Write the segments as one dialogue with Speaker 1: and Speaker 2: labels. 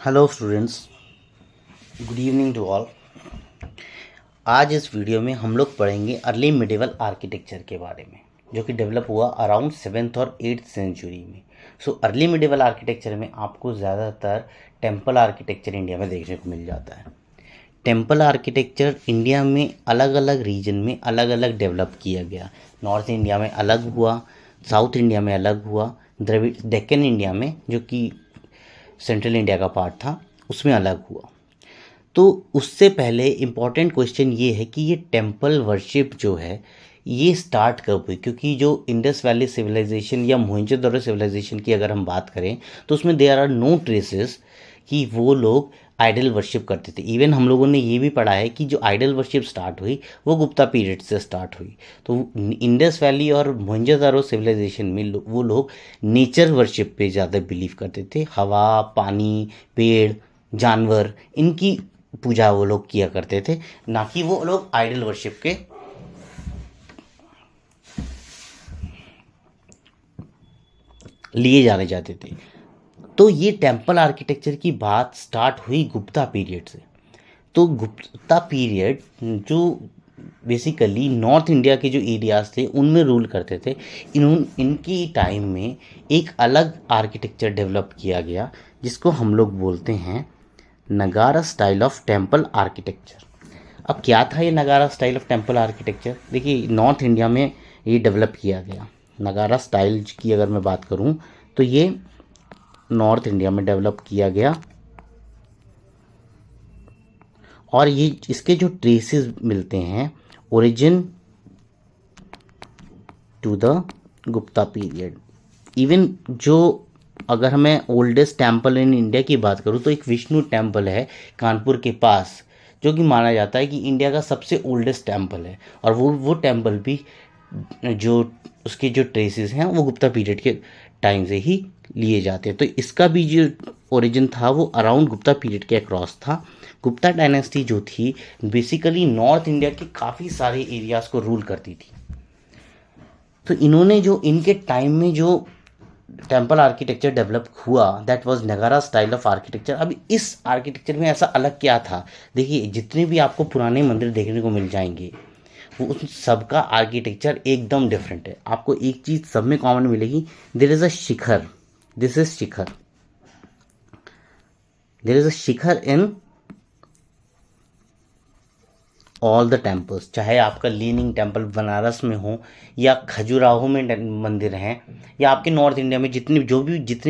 Speaker 1: Hello students, good evening to all. आज इस video में हम लोग पढ़ेंगे अर्ली मिडिवल आर्किटेक्चर के बारे में, जो कि डेवलप हुआ अराउंड 7th और 8th सेंचुरी में। सो अर्ली मिडिवल आर्किटेक्चर में आपको ज़्यादातर टेम्पल आर्किटेक्चर इंडिया में देखने को मिल जाता है। टेम्पल आर्किटेक्चर इंडिया में अलग अलग रीजन में अलग अलग डेवलप किया गया। नॉर्थ इंडिया में अलग हुआ, साउथ इंडिया में अलग हुआ, द्रविड़ डेक्कन इंडिया में जो कि सेंट्रल इंडिया का पार्ट था उसमें अलग हुआ। तो उससे पहले इम्पॉर्टेंट क्वेश्चन ये है कि ये टेम्पल वर्शिप जो है ये स्टार्ट कब हुई, क्योंकि जो इंडस वैली सिविलाइजेशन या मोहनजोदड़ो सिविलाइजेशन की अगर हम बात करें तो उसमें देयर आर नो ट्रेसेस कि वो लोग आइडल वर्शिप करते थे। इवन हम लोगों ने ये भी पढ़ा है कि जो आइडल वर्शिप स्टार्ट हुई वो गुप्ता पीरियड से स्टार्ट हुई। तो इंडस वैली और मोहनजोदड़ो सिविलाइजेशन में वो लोग नेचर वर्शिप पे ज़्यादा बिलीव करते थे। हवा, पानी, पेड़, जानवर, इनकी पूजा वो लोग किया करते थे, ना कि वो लोग आइडल वर्शिप के लिए जाने जाते थे। तो ये टेम्पल आर्किटेक्चर की बात स्टार्ट हुई गुप्ता पीरियड से। तो गुप्ता पीरियड जो बेसिकली नॉर्थ इंडिया के जो एरियाज थे उनमें रूल करते थे। इनकी टाइम में एक अलग आर्किटेक्चर डेवलप किया गया जिसको हम लोग बोलते हैं नगारा स्टाइल ऑफ टेम्पल आर्किटेक्चर। अब क्या था ये नगारा स्टाइल ऑफ टेम्पल आर्किटेक्चर? देखिए, नॉर्थ इंडिया में ये डेवलप किया गया। नगारा स्टाइल की अगर मैं बात करूं तो ये नॉर्थ इंडिया में डेवलप किया गया, और ये इसके जो ट्रेसेस मिलते हैं origin to the Gupta period. Even जो अगर मैं ओल्डेस्ट टेम्पल इन इंडिया की बात करूँ तो एक विष्णु टेम्पल है कानपुर के पास, जो कि माना जाता है कि इंडिया का सबसे ओल्डेस्ट टेम्पल है। और वो टेम्पल भी जो उसके जो ट्रेसेस हैं वो गुप्ता पीरियड के टाइम से ही लिए जाते हैं। तो इसका भी जो ओरिजिन था वो अराउंड गुप्ता पीरियड के अक्रॉस था। गुप्ता डायनेस्टी जो थी बेसिकली नॉर्थ इंडिया के काफ़ी सारे एरियाज़ को रूल करती थी। तो इन्होंने जो इनके टाइम में जो टेम्पल आर्किटेक्चर डेवलप हुआ दैट वाज नगारा स्टाइल ऑफ आर्किटेक्चर। अब इस आर्किटेक्चर में ऐसा अलग क्या था? देखिए, जितने भी आपको पुराने मंदिर देखने को मिल जाएंगे वो उन सबका आर्किटेक्चर एकदम डिफरेंट है। आपको एक चीज़ सब में कॉमन मिलेगी, there is a shikhar. This is shikhar. There is a shikhar in all the temples. चाहे आपका लीनिंग टेम्पल बनारस में हो या खजुराहो में मंदिर हैं, या आपके नॉर्थ इंडिया में जितने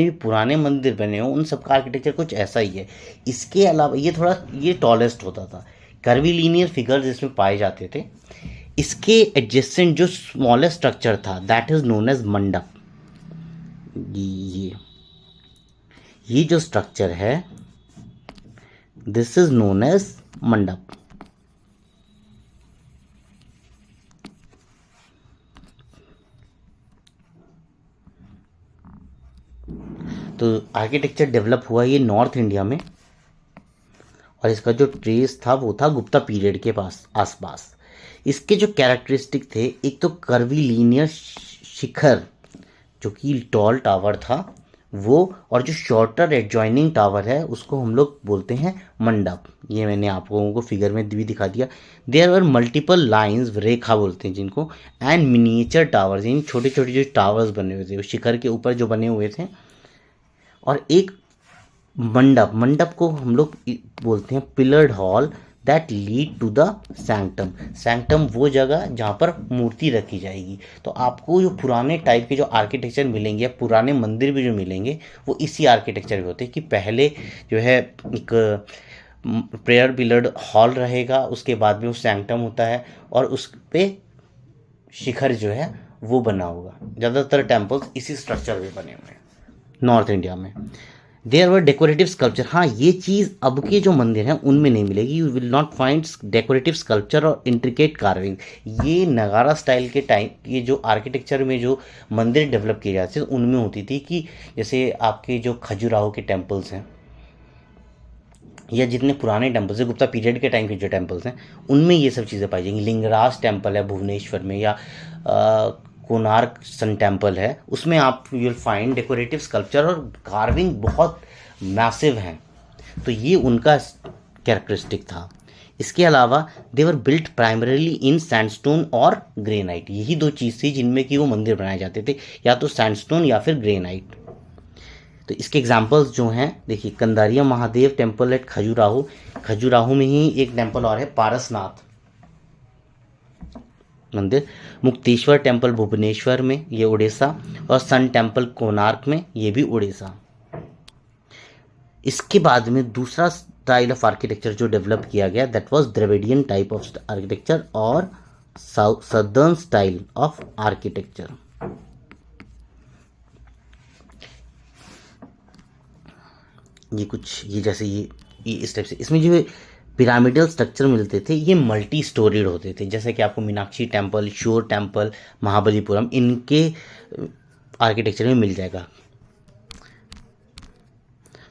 Speaker 1: भी पुराने मंदिर बने हो उन सबका आर्किटेक्चर कुछ ऐसा ही है। इसके अलावा ये टॉलेस्ट होता था। कर्वीलीनियर फिगर्स इसमें पाए जाते थे। इसके एडजेसेंट जो स्मॉलेस्ट स्ट्रक्चर था दैट इज नोन एज मंडप। ये ये जो स्ट्रक्चर है दिस इज नोन एज मंडप। तो आर्किटेक्चर डेवलप हुआ ये नॉर्थ इंडिया में, और इसका जो ट्रेस था वो था गुप्ता पीरियड के पास आसपास। इसके जो कैरेक्टरिस्टिक थे, एक तो कर्वीलीनियर शिखर जो कि टॉल टावर था वो, और जो शॉर्टर एडजॉइनिंग टावर है उसको हम लोग बोलते हैं मंडप। ये मैंने आप लोगों को फिगर में भी दिखा दिया। देयर वर मल्टीपल लाइंस, रेखा बोलते हैं जिनको, एंड मिनिएचर टावर्स, यानी छोटे छोटे जो टावर्स बने हुए थे वो शिखर के ऊपर जो बने हुए थे। और एक मंडप को हम लोग बोलते हैं pillared hall that lead to the sanctum. Sanctum वो जगह जहाँ पर मूर्ति रखी जाएगी। तो आपको जो पुराने टाइप के जो आर्किटेक्चर मिलेंगे या पुराने मंदिर भी जो मिलेंगे वो इसी आर्किटेक्चर में होते हैं कि पहले जो है एक प्रेयर पिलर्ड हॉल रहेगा, उसके बाद में वो सैंक्टम होता है, और उस पे शिखर जो है वो बना होगा। ज़्यादातर टेम्पल्स इसी स्ट्रक्चर में बने हुए हैं नॉर्थ इंडिया में। There were decorative sculpture. हाँ, ये चीज़ अब के जो मंदिर हैं उनमें नहीं मिलेगी। You will not find decorative sculpture और इंट्रिकेट कार्विंग। ये नगारा स्टाइल के टाइम ये जो आर्किटेक्चर में जो मंदिर डेवलप किए जाते थे उनमें होती थी कि जैसे आपके जो खजुराहो के टेम्पल्स हैं या जितने पुराने टेम्पल्स हैं गुप्ता पीरियड के टाइम के जो टेम्पल्स हैं उनमें ये सब चीज़ें पाई जाएंगी। लिंगराज टेम्पल है भुवनेश्वर में, या कोणार्क सन टेम्पल है, उसमें आप you will find decorative sculpture और कार्विंग बहुत मैसिव हैं। तो ये उनका कैरेक्टरिस्टिक था। इसके अलावा they were built primarily in sandstone और ग्रेनाइट, यही दो चीज़ थी जिनमें कि वो मंदिर बनाए जाते थे, या तो सैंडस्टोन या फिर ग्रेनाइट। तो इसके एग्जाम्पल्स जो हैं देखिए, कंदारिया महादेव टेम्पल एट खजुराहो, खजुराहो में ही एक टेम्पल और है पारसनाथ मंदिर, मुक्तेश्वर टेम्पल भुवनेश्वर में, ये उड़ीसा, और सन टेम्पल कोणार्क में, ये भी उड़ीसा। इसके बाद में दूसरा स्टाइल ऑफ आर्किटेक्चर जो डेवलप किया गया, that was Dravidian type of architecture और सदर्न स्टाइल ऑफ आर्किटेक्चर। ये कुछ ये जैसे ये इस टाइप से, इसमें जो पिरामिडल स्ट्रक्चर मिलते थे ये मल्टी स्टोरीड होते थे, जैसे कि आपको Meenakshi temple, shore temple, Mahabalipuram, इनके आर्किटेक्चर में मिल जाएगा।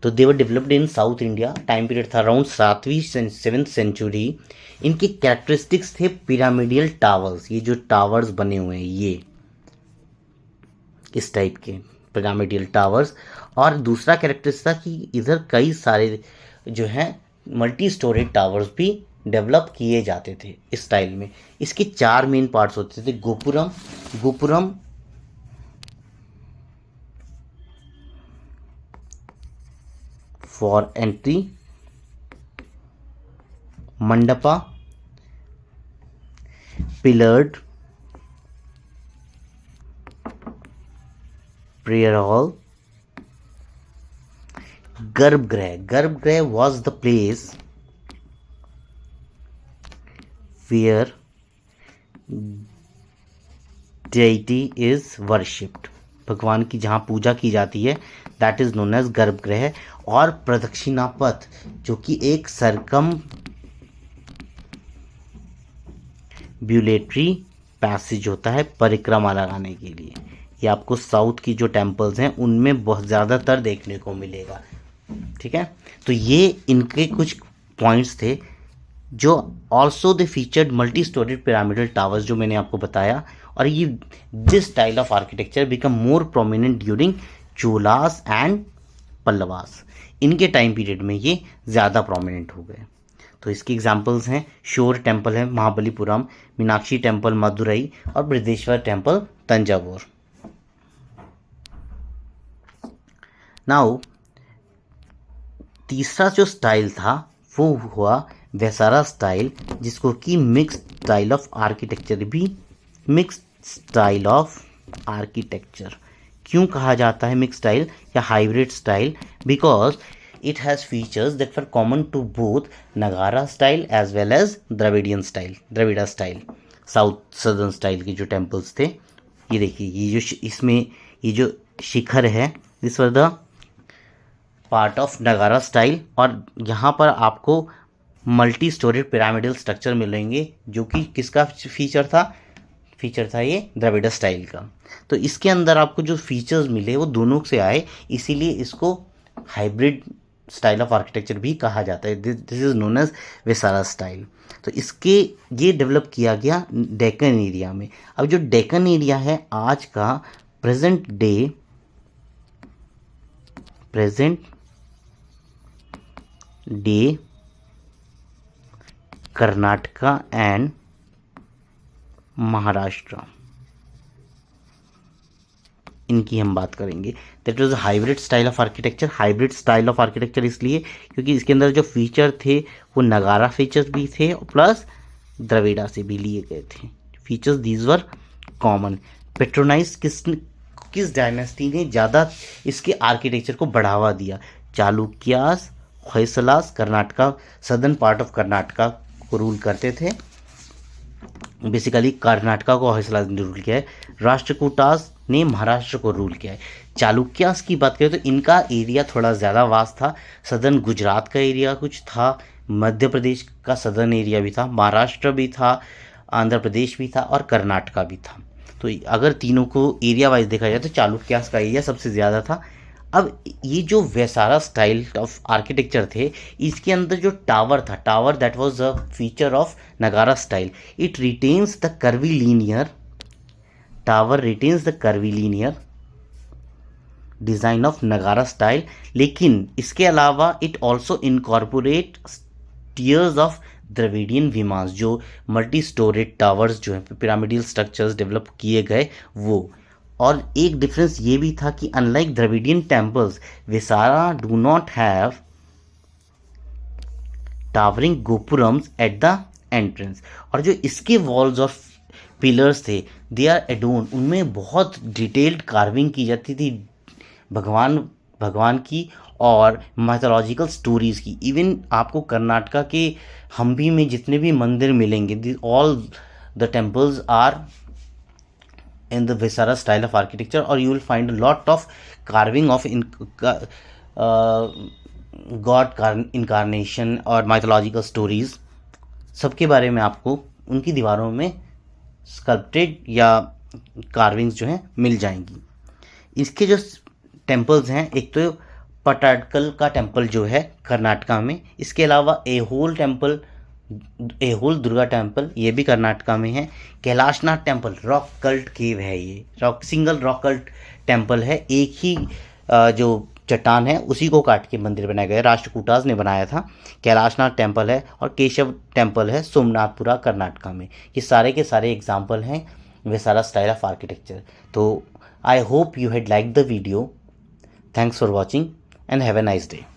Speaker 1: तो they were developed in south India, time period था अराउंड 7वीं से 7th सेंचुरी। इनके कैरेक्टरिस्टिक्स थे पिरामिडियल टावर्स, ये जो टावर्स बने हुए हैं ये इस टाइप के पिरामिडियल टावर्स। और दूसरा कैरेक्टरिस्टिक था कि इधर कई सारे जो हैं मल्टी स्टोरेज टावर्स भी डेवलप किए जाते थे इस स्टाइल में। इसके 4 मेन पार्ट्स होते थे, gopuram, gopuram for entry, mandapa, pillared, prayer hall, गर्भगृह। गर्भगृह was the place where deity is worshipped, भगवान की जहाँ पूजा की जाती है, दैट इज नोन एज गर्भगृह। और प्रदक्षिणा पथ जो कि एक सरकम ब्यूलेटरी पैसेज होता है परिक्रमा लगाने के लिए, ये आपको साउथ की जो टेम्पल्स हैं उनमें बहुत ज़्यादातर देखने को मिलेगा। ठीक है, तो ये इनके कुछ पॉइंट्स थे जो also the featured multi storeyed pyramidal towers जो मैंने आपको बताया। और ये this style of architecture become more prominent during Cholas and Pallavas, इनके टाइम पीरियड में ये ज़्यादा प्रोमिनेंट हो गए। तो इसके एग्जाम्पल्स हैं, शोर टेम्पल है महाबलीपुरम, मीनाक्षी टेम्पल मदुरई, और बृहदेश्वर टेम्पल तंजावुर। नाउ तीसरा जो स्टाइल था वो हुआ वैसारा स्टाइल, जिसको कि मिक्स स्टाइल ऑफ आर्किटेक्चर भी, मिक्स स्टाइल ऑफ आर्किटेक्चर क्यों कहा जाता है मिक्स स्टाइल या hybrid style? Because it has features that were common to both Nagara style as well as Dravidian style, Dravida style, south southern style के जो temples थे। ये देखिए, ये जो इसमें ये जो शिखर है, this were the part of Nagara style. और यहाँ पर आपको मल्टी स्टोरेड पिरामिडल स्ट्रक्चर मिलेंगे जो कि किसका फीचर था? फीचर था ये द्रविड़ स्टाइल का। तो इसके अंदर आपको जो फीचर्स मिले वो दोनों से आए, इसीलिए इसको हाइब्रिड स्टाइल ऑफ आर्किटेक्चर भी कहा जाता है। This is known as Vesara style. तो इसके ये डेवलप किया गया डेक्कन एरिया में। अब जो डेक्कन एरिया है आज का present day Karnataka and Maharashtra, इनकी हम बात करेंगे। That was hybrid style of architecture. Hybrid style of architecture इसलिए क्योंकि इसके अंदर जो फीचर थे वो नगारा फीचर्स भी थे प्लस द्रविड़ा से भी लिए गए थे features. These were common. Patronise किस डायनेस्टी ने ज़्यादा इसके आर्किटेक्चर को बढ़ावा दिया? Chalukyas, होयसलास, Karnataka, southern part of Karnataka को रूल करते थे। बेसिकली कर्नाटका को होयसलास ने रूल किया है। राष्ट्रकूटास ने महाराष्ट्र को रूल किया है। चालुक्यास की बात करें तो इनका एरिया थोड़ा ज़्यादा वास्ट था। सदर्न गुजरात का एरिया कुछ था, मध्य प्रदेश का सदर्न एरिया भी था, महाराष्ट्र भी था, आंध्र प्रदेश भी था और कर्नाटका भी था। तो अगर तीनों को एरिया वाइज देखा जाए तो चालुक्यास का एरिया सबसे ज़्यादा था। अब ये जो वैसारा स्टाइल ऑफ आर्किटेक्चर थे, इसके अंदर जो टावर था, tower that was a feature of Nagara style. It retains the curvilinear, tower retains the curvilinear design of Nagara style, लेकिन इसके अलावा it also incorporate tiers of Dravidian विमास, जो मल्टी स्टोरेड टावर्स जो हैं पिरामिडल स्ट्रक्चर्स डेवलप किए गए वो। और एक डिफरेंस ये भी था कि unlike Dravidian temples, viscera do not have towering gopurams at the entrance. और जो इसके वॉल्स और पिलर्स थे दे आर एडोन, उनमें बहुत डिटेल्ड कार्विंग की जाती थी भगवान की और माइथोलॉजिकल स्टोरीज की। इवन आपको कर्नाटका के हम्पी में जितने भी मंदिर मिलेंगे, all the temples are in the Visara style of architecture, or you will find a lot of carving of God incarnation और mythological stories, सबके बारे में आपको उनकी दीवारों में स्कल्प्टेड या कार्विंग्स जो हैं मिल जाएंगी। इसके जो टेम्पल्स हैं, एक तो पटाडकल का टेम्पल जो है कर्नाटका में, इसके अलावा एहोल दुर्गा टेम्पल ये भी कर्नाटका में है। कैलाशनाथ टेम्पल रॉक कल्ट केव है, ये सिंगल रॉक कल्ट टेम्पल है, एक ही जो चट्टान है उसी को काट के मंदिर बनाया गया है, राष्ट्रकूटास ने बनाया था। कैलाशनाथ टेम्पल है और केशव टेम्पल है सोमनाथपुरा कर्नाटका में। ये सारे के सारे एग्जाम्पल हैं विसारा स्टाइल ऑफ आर्किटेक्चर। तो I hope you had like the video. Thanks for watching and have a nice day.